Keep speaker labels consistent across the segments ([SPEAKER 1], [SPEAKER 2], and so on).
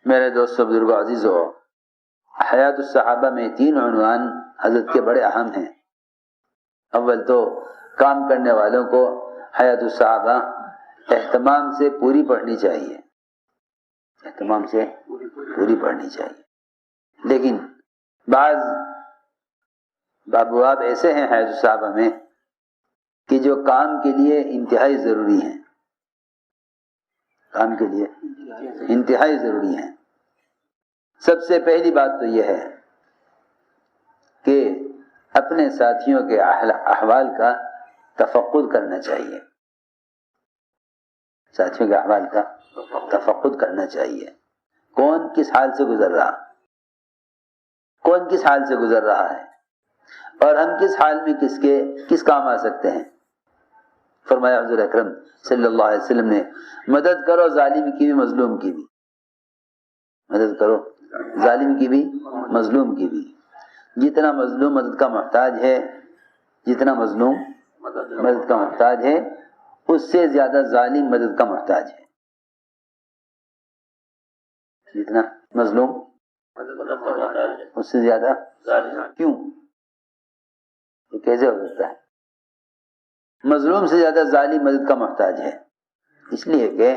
[SPEAKER 1] میرے دوستو بزرگوں عزیزو، حیات الصحابہ میں 3 عنوان حضرت کے بڑے اہم ہیں۔ اول تو کام کرنے والوں کو حیات الصحابہ اہتمام سے پوری پڑھنی چاہیے، اہتمام سے پوری پڑھنی چاہیے۔ لیکن بعض ابواب ایسے ہیں حیات الصحابہ میں کہ جو کام کے لیے انتہائی ضروری ہیں، کام کے لیے انتہائی ضروری ہیں۔ سب سے پہلی بات تو یہ ہے کہ اپنے ساتھیوں کے احوال کا تفقد کرنا چاہیے، ساتھیوں کے احوال کا تفقد کرنا چاہیے۔ کون کس حال سے گزر رہا، کون کس حال سے گزر رہا ہے، اور ہم کس حال میں کس کام آ سکتے ہیں۔ فرمایا حضور اکرم صلی اللہ علیہ وسلم نے، مدد کرو ظالم کی بھی مظلوم کی بھی، مدد کرو ظالم کی بھی مظلوم کی بھی۔ جتنا مظلوم مدد کا محتاج ہے، جتنا مظلوم مدد کا محتاج ہے، اس سے زیادہ ظالم مدد کا محتاج ہے۔ جتنا مظلوم اس سے زیادہ کیوں؟ یہ کیسے ہو سکتا ہے؟ مظلوم سے زیادہ ظالم مدد کا محتاج ہے، اس لیے کہ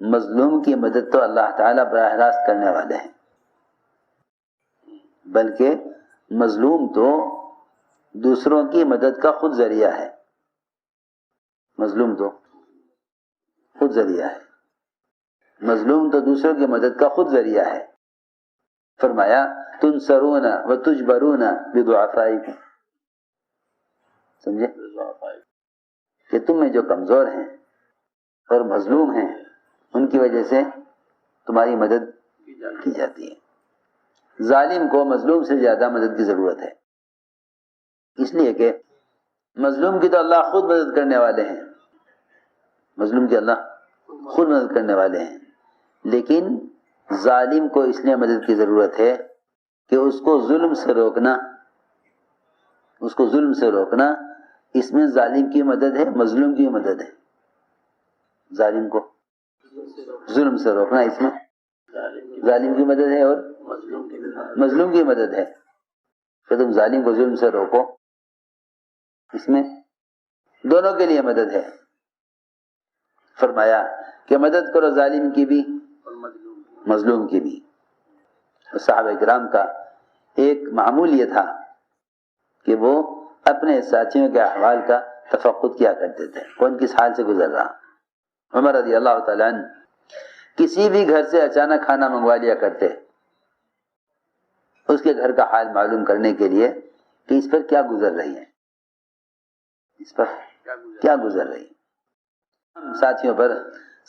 [SPEAKER 1] مظلوم کی مدد تو اللہ تعالیٰ براہ راست کرنے والے ہیں، بلکہ مظلوم تو دوسروں کی مدد کا خود ذریعہ ہے، مظلوم تو خود ذریعہ ہے، مظلوم تو دوسروں کی مدد کا خود ذریعہ ہے۔ فرمایا تنصرون وتجبرون بضعفائکم، سمجھے کہ تم میں جو کمزور ہیں اور مظلوم ہیں ان کی وجہ سے تمہاری مدد کی جاتی ہے۔ ظالم کو مظلوم سے زیادہ مدد کی ضرورت ہے، اس لیے کہ مظلوم کی تو اللہ خود مدد کرنے والے ہیں، مظلوم کی اللہ خود مدد کرنے والے ہیں، لیکن ظالم کو اس لیے مدد کی ضرورت ہے کہ اس کو ظلم سے روکنا، اس کو ظلم سے روکنا، اس میں ظالم کی مدد ہے، مظلوم کی مدد ہے۔ ظالم کو ظلم سے روکنا، اس میں ظالم کی مدد ہے اور مظلوم کی مدد ہے۔ کہ تم ظالم کو ظلم سے روکو، اس میں دونوں کے لیے مدد ہے۔ فرمایا کہ مدد کرو ظالم کی بھی مظلوم کی بھی۔ صحابہ کرام کا ایک معمول یہ تھا کہ وہ اپنے ساتھیوں کے احوال کا تفقد کیا کرتے تھے، کون کس حال سے گزر رہا۔ عمر رضی اللہ تعالیٰ عنہ کسی بھی گھر سے اچانک کھانا منگوا لیا کرتے، اس کے گھر کا حال معلوم کرنے کے لیے کہ اس پر کیا گزر رہی ہے، اس پر کیا گزر رہی ہے۔ ہم ساتھیوں پر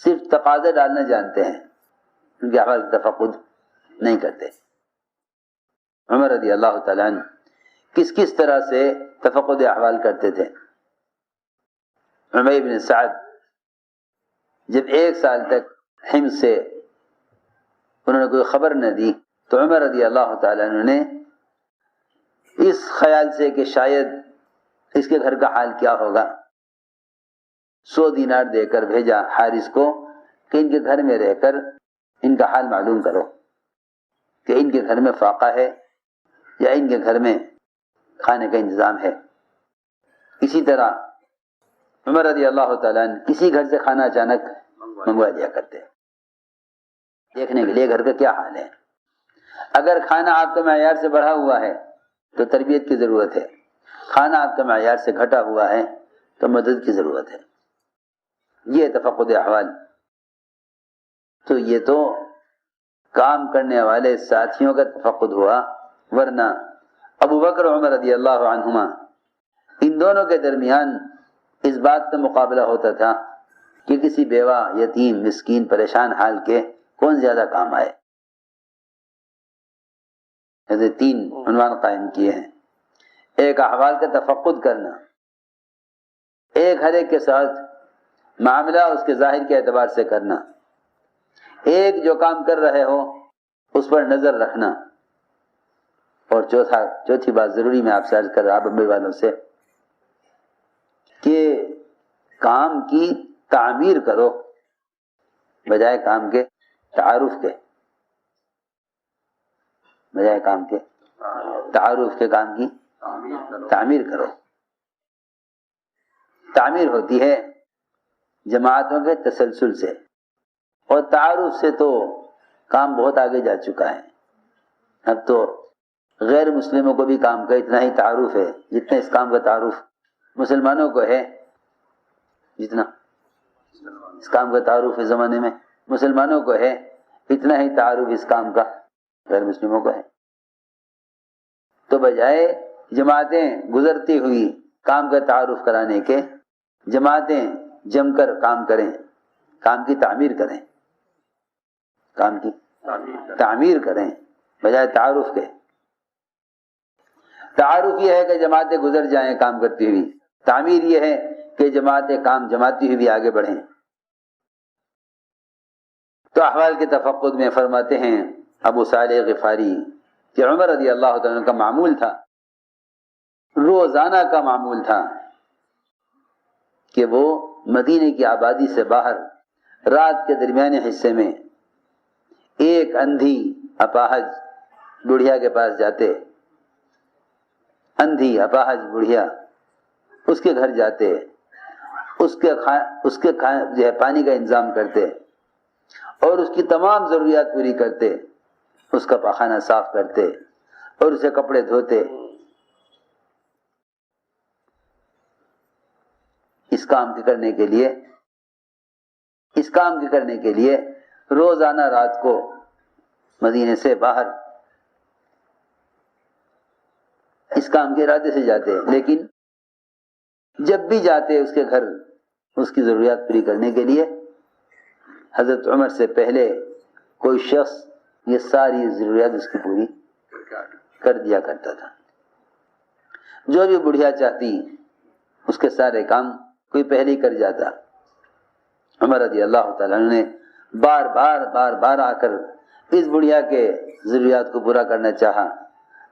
[SPEAKER 1] صرف تقاضے ڈالنا جانتے ہیں، ان کے احوال کا تفقد نہیں کرتے۔ عمر رضی اللہ تعالیٰ عنہ کس طرح سے تفقد احوال کرتے تھے۔ عمیر بن سعد جب 1 سال تک حمص سے انہوں نے کوئی خبر نہ دی تو عمر رضی اللہ تعالیٰ عنہ نے اس خیال سے کہ شاید اس کے گھر کا حال کیا ہوگا، 100 دینار دے کر بھیجا حارث کو کہ ان کے گھر میں رہ کر ان کا حال معلوم کرو کہ ان کے گھر میں فاقہ ہے یا ان کے گھر میں کھانے کا انتظام ہے۔ اسی طرح عمر رضی اللہ تعالیٰ عنہ کسی گھر سے کھانا اچانک منگوا لیا کرتے، دیکھنے کے لیے گھر کا کیا حال ہے۔ اگر کھانا آپ کے معیار سے بڑھا ہوا ہے تو تربیت کی ضرورت ہے، کھانا آپ کے معیار سے گھٹا ہوا ہے تو مدد کی ضرورت ہے۔ یہ تفقد احوال، تو یہ تو کام کرنے والے ساتھیوں کا تفقد ہوا، ورنہ ابو بکر اور عمر رضی اللہ عنہما ان دونوں کے درمیان اس بات کا مقابلہ ہوتا تھا کہ کسی بیوہ، یتیم، مسکین، پریشان حال کے کون زیادہ کام آئے۔ ایسے 3 عنوان قائم کیے ہیں۔ ایک احوال کا تفقد کرنا، ایک ہر ایک کے ساتھ معاملہ اس کے ظاہر کے اعتبار سے کرنا، ایک جو کام کر رہے ہو اس پر نظر رکھنا، اور چوتھی بات ضروری میں آپ سے عرض کر رہا بمبئی والوں سے کہ کام کی تعمیر کرو بجائے کام کے تعارف کے۔ بجائے کام کے تعارف کے کام کی تعمیر کرو. تعمیر ہوتی ہے جماعتوں کے تسلسل سے، اور تعارف سے تو کام بہت آگے جا چکا ہے. اب تو غیر مسلموں کو بھی کام کا اتنا ہی تعارف ہے جتنا اس کام کا تعارف مسلمانوں کو ہے. جتنا اس کام کا تعارف اس زمانے میں مسلمانوں کو ہے، اتنا ہی تعارف اس کام کا غیر مسلموں کو ہے. تو بجائے جماعتیں گزرتی ہوئی کام کا تعارف کرانے کے، جماعتیں جم کر کام کریں، کام کی تعمیر کریں، کام کی تعمیر کریں بجائے تعارف کے. تعارف یہ ہے کہ جماعتیں گزر جائیں کام کرتی ہوئی، تعمیر یہ ہے کہ جماعتیں کام جماتی ہوئی بھی آگے بڑھیں. تو احوال کے تفقد میں فرماتے ہیں ابو صالح غفاری کہ عمر رضی اللہ تعالیٰ عنہ کا معمول تھا، روزانہ کا معمول تھا کہ وہ مدینے کی آبادی سے باہر رات کے درمیانے حصے میں ایک اندھی اپاہج بڑھیا کے پاس جاتے. اندھی اپاہج بڑھیا، اس کے گھر جاتے، اس کے جو ہے پانی کا انتظام کرتے اور اس کی تمام ضروریات پوری کرتے، اس کا پاخانہ صاف کرتے اور اسے کپڑے دھوتے. اس کام کے کرنے کے لیے روزانہ رات کو مدینے سے باہر اس کام کے ارادے سے جاتے. لیکن جب بھی جاتے اس کے گھر اس کی ضروریات پوری کرنے کے لیے، حضرت عمر سے پہلے کوئی شخص یہ ساری ضروریات اس کی پوری کر دیا کرتا تھا. جو بھی بڑھیا چاہتی اس کے سارے کام کوئی پہلے ہی کر جاتا. عمر رضی اللہ تعالیٰ عنہ نے بار بار آ کر اس بڑھیا کے ضروریات کو پورا کرنا چاہا،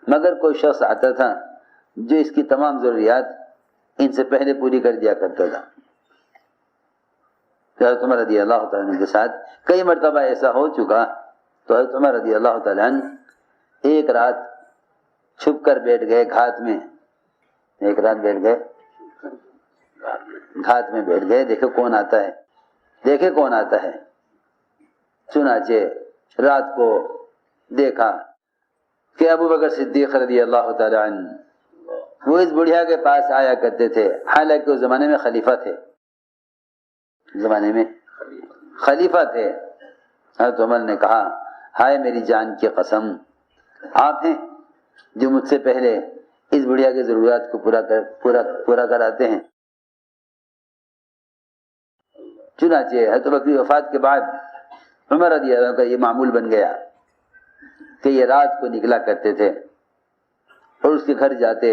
[SPEAKER 1] مگر کوئی شخص آتا تھا جو اس کی تمام ضروریات ان سے پہلے پوری کر دیا کرتا تھا. حضرت عمر رضی اللہ تعالیٰ عنہ کے ساتھ کئی مرتبہ ایسا ہو چکا. تو حضرت عمر رضی اللہ تعالیٰ عنہ ایک رات چھپ کر بیٹھ گئے گھات میں. ایک رات بیٹھ گئے گھات میں بیٹھ گئے، دیکھے کون آتا ہے. چنانچہ رات کو دیکھا کہ ابو بکر صدیق رضی اللہ تعالیٰ عنہ وہ اس بڑھیا کے پاس آیا کرتے تھے. حالانکہ اس زمانے میں خلیفہ تھے. حضرت عمر نے کہا ہائے میری جان کی قسم، آپ ہیں جو مجھ سے پہلے اس بڑھیا کی ضروریات کو پورا کراتے ہیں. چنانچہ حضرت بکر کی وفات کے بعد عمر رضی اللہ عنہ کا یہ معمول بن گیا کہ یہ رات کو نکلا کرتے تھے اور اس کے گھر جاتے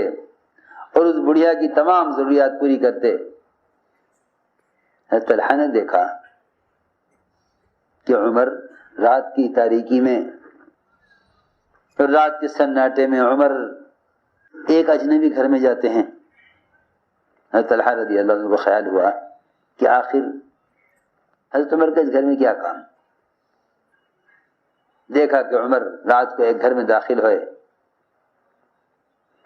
[SPEAKER 1] اور اس بڑھیا کی تمام ضروریات پوری کرتے. حضرت طلحہ نے دیکھا کہ عمر رات کی تاریکی میں اور رات کے سناٹے میں عمر ایک اجنبی گھر میں جاتے ہیں. حضرت طلحہ رضی اللہ عنہ کو خیال ہوا کہ آخر حضرت عمر کا اس گھر میں کیا کام. دیکھا کہ عمر رات کو ایک گھر میں داخل ہوئے،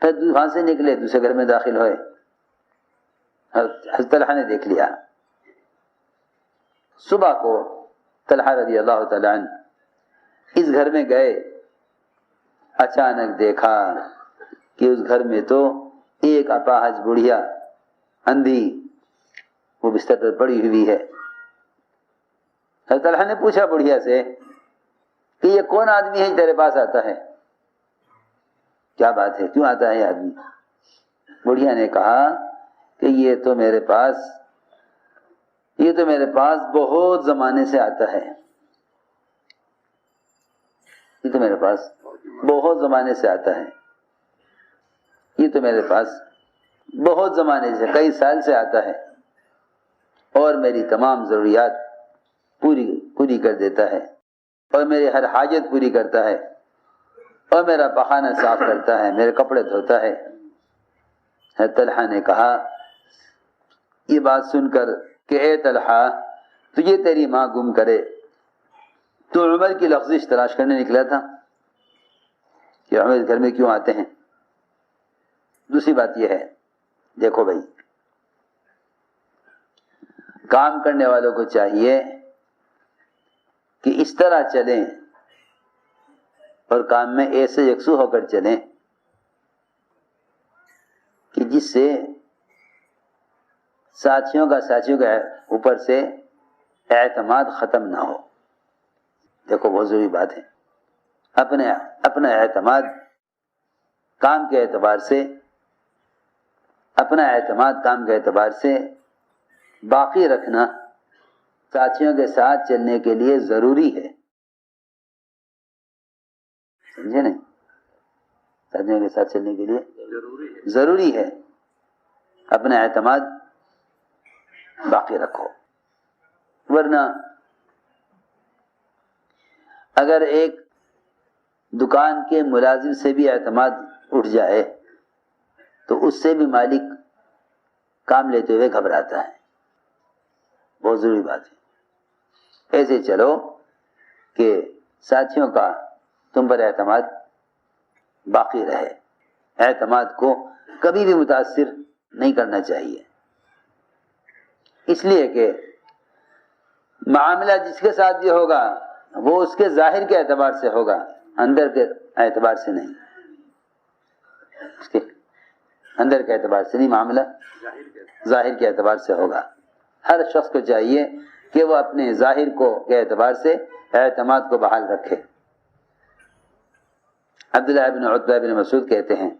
[SPEAKER 1] پھر وہاں سے نکلے دوسرے گھر میں داخل ہوئے. حضرت طلحہ نے دیکھ لیا. صبح کو طلحہ رضی اللہ تعالیٰ عنہ اس گھر میں گئے. اچانک دیکھا کہ اس گھر میں تو ایک اپاہج بڑھیا اندھی وہ بستر پر پڑی ہوئی ہے. حضرت طلحہ نے پوچھا بڑھیا سے کہ یہ کون آدمی ہے تیرے پاس آتا ہے، کیا بات ہے، کیوں آتا ہے یہ آدمی؟ بڑھیا نے کہا کہ یہ تو میرے پاس بہت زمانے سے آتا ہے. یہ تو میرے پاس بہت زمانے سے آتا ہے. یہ تو میرے پاس بہت زمانے سے کئی سال سے آتا ہے اور میری تمام ضروریات پوری کر دیتا ہے اور میری ہر حاجت پوری کرتا ہے اور میرا پخانہ صاف کرتا ہے، میرے کپڑے دھوتا ہے. حضرت طلحہ نے کہا یہ بات سن کر کہ اے طلحہ تجھے تیری ماں گم کرے، تو عمر کی لفظش تلاش کرنے نکلا تھا. کہ ہم اس گھر میں کیوں آتے ہیں. دوسری بات یہ ہے، دیکھو بھائی، کام کرنے والوں کو چاہیے کہ اس طرح چلیں اور کام میں ایسے یکسو ہو کر چلیں کہ جس سے ساتھیوں کا اوپر سے اعتماد ختم نہ ہو. دیکھو بہت ضروری بات ہے، اپنا اعتماد کام کے اعتبار سے باقی رکھنا ساتھیوں کے ساتھ چلنے کے لیے ضروری ہے. سمجھے نہیں؟ ساتھیوں کے ساتھ چلنے کے لیے ضروری ہے اپنا اعتماد باقی رکھو. ورنہ اگر ایک دکان کے ملازم سے بھی اعتماد اٹھ جائے تو اس سے بھی مالک کام لیتے ہوئے گھبراتا ہے. بہت ضروری بات ہے. ایسے چلو کہ ساتھیوں کا تم پر اعتماد باقی رہے. اعتماد کو کبھی بھی متاثر نہیں کرنا چاہیے، اس لیے کہ معاملہ جس کے ساتھ بھی ہوگا وہ اس کے ظاہر کے اعتبار سے ہوگا، اندر کے اعتبار سے نہیں. اس کے اندر کے اعتبار سے نہیں، معاملہ ظاہر کے اعتبار سے ہوگا. ہر شخص کو چاہیے کہ وہ اپنے ظاہر کے اعتبار سے اعتماد کو بحال رکھے. عبداللہ بن عتبہ بن مسعود کہتے ہیں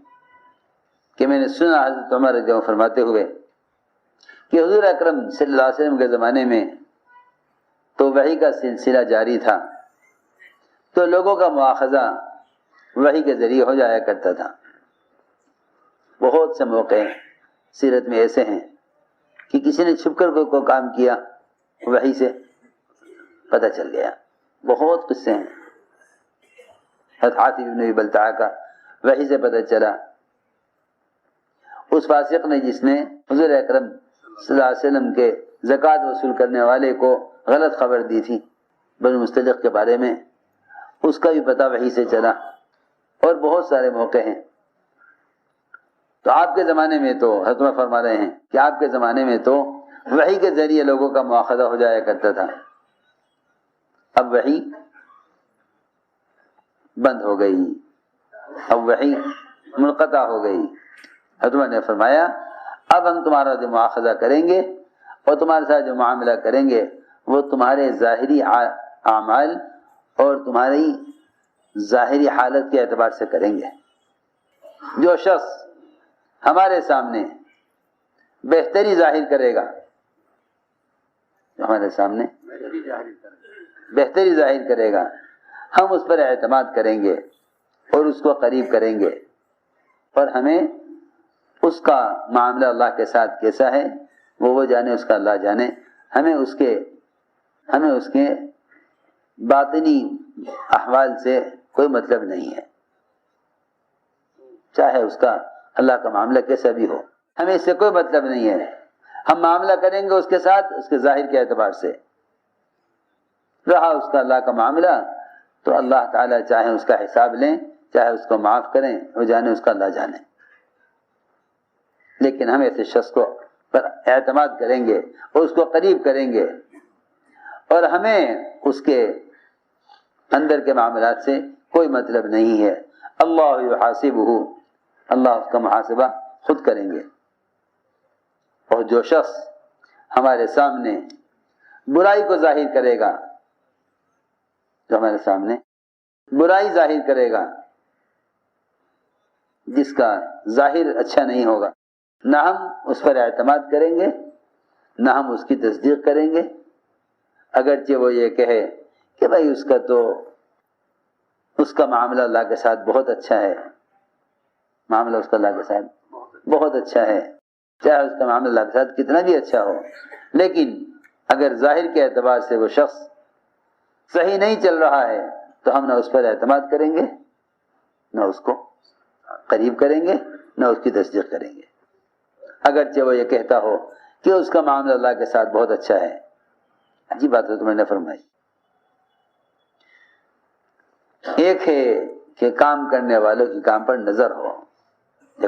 [SPEAKER 1] کہ میں نے سنا حضرت عمر رضی اللہ عنہ فرماتے ہوئے کہ حضور اکرم صلی اللہ علیہ وسلم کے زمانے میں تو وحی کا سلسلہ جاری تھا، تو لوگوں کا مواخذہ وحی کے ذریعے ہو جایا کرتا تھا. بہت سے موقع سیرت میں ایسے ہیں کہ کسی نے چھپ کر کوئی کام کیا، وحی سے پتہ چل گیا. بہت قصے ہیں. حضرت حاتب بن ابی بلتعہ کا وحی سے پتہ چلا. اس فاسق نے جس نے حضور اکرم صلی اللہ علیہ وسلم کے زکوٰۃ وصول کرنے والے کو غلط خبر دی تھی بنو مستلق کے بارے میں، اس کا بھی پتہ وحی سے چلا. اور بہت سارے موقع ہیں. تو آپ کے زمانے میں تو حضرت عمر فرما رہے ہیں کہ آپ کے زمانے میں تو وحی کے ذریعے لوگوں کا مواخذہ ہو جایا کرتا تھا. اب وحی بند ہو گئی، اب وحی منقطع ہو گئی. حضرت عمر نے فرمایا اب ہم تمہارا جو مواخذہ کریں گے اور تمہارے ساتھ جو معاملہ کریں گے وہ تمہارے ظاہری اعمال اور تمہاری ظاہری حالت کے اعتبار سے کریں گے. جو شخص ہمارے سامنے بہتری ظاہر کرے گا، جو ہمارے سامنے بہتری ظاہر کرے گا، ہم اس پر اعتماد کریں گے اور اس کو قریب کریں گے. اور ہمیں اس کا معاملہ اللہ کے ساتھ کیسا ہے وہ جانے، اس کا اللہ جانے. ہمیں اس کے باطنی احوال سے کوئی مطلب نہیں ہے، چاہے اس کا اللہ کا معاملہ کیسا بھی ہو، ہمیں اس سے کوئی مطلب نہیں ہے. ہم معاملہ کریں گے اس کے ساتھ اس کے ظاہر کے اعتبار سے. رہا اس کا اللہ کا معاملہ تو اللہ تعالیٰ چاہے اس کا حساب لیں، چاہے اس کو معاف کریں، وہ جانے، اس کا اللہ جانے. لیکن ہم ایسے شخص کو پر اعتماد کریں گے اور اس کو قریب کریں گے، اور ہمیں اس کے اندر کے معاملات سے کوئی مطلب نہیں ہے. اللہ یحاسبہ، اللہ اس کا محاسبہ خود کریں گے. اور جو شخص ہمارے سامنے برائی کو ظاہر کرے گا، جو ہمارے سامنے برائی ظاہر کرے گا، جس کا ظاہر اچھا نہیں ہوگا، نہ ہم اس پر اعتماد کریں گے نہ ہم اس کی تصدیق کریں گے. اگرچہ وہ یہ کہے کہ بھائی اس کا معاملہ اللہ کے ساتھ بہت اچھا ہے، معاملہ اس کا اللہ کے ساتھ بہت اچھا ہے، چاہے اس کا معاملہ اللہ کے ساتھ کتنا بھی اچھا ہو، لیکن اگر ظاہر کے اعتبار سے وہ شخص صحیح نہیں چل رہا ہے تو ہم نہ اس پر اعتماد کریں گے، نہ اس کو قریب کریں گے، نہ اس کی تصدیق کریں گے. اگرچہ وہ یہ کہتا ہو کہ اس کا معاملہ اللہ کے ساتھ بہت اچھا ہے. عجیب بات ہے تمہیں نے فرمائی. ایک ہے کہ کام کرنے والوں کی کام پر نظر ہو.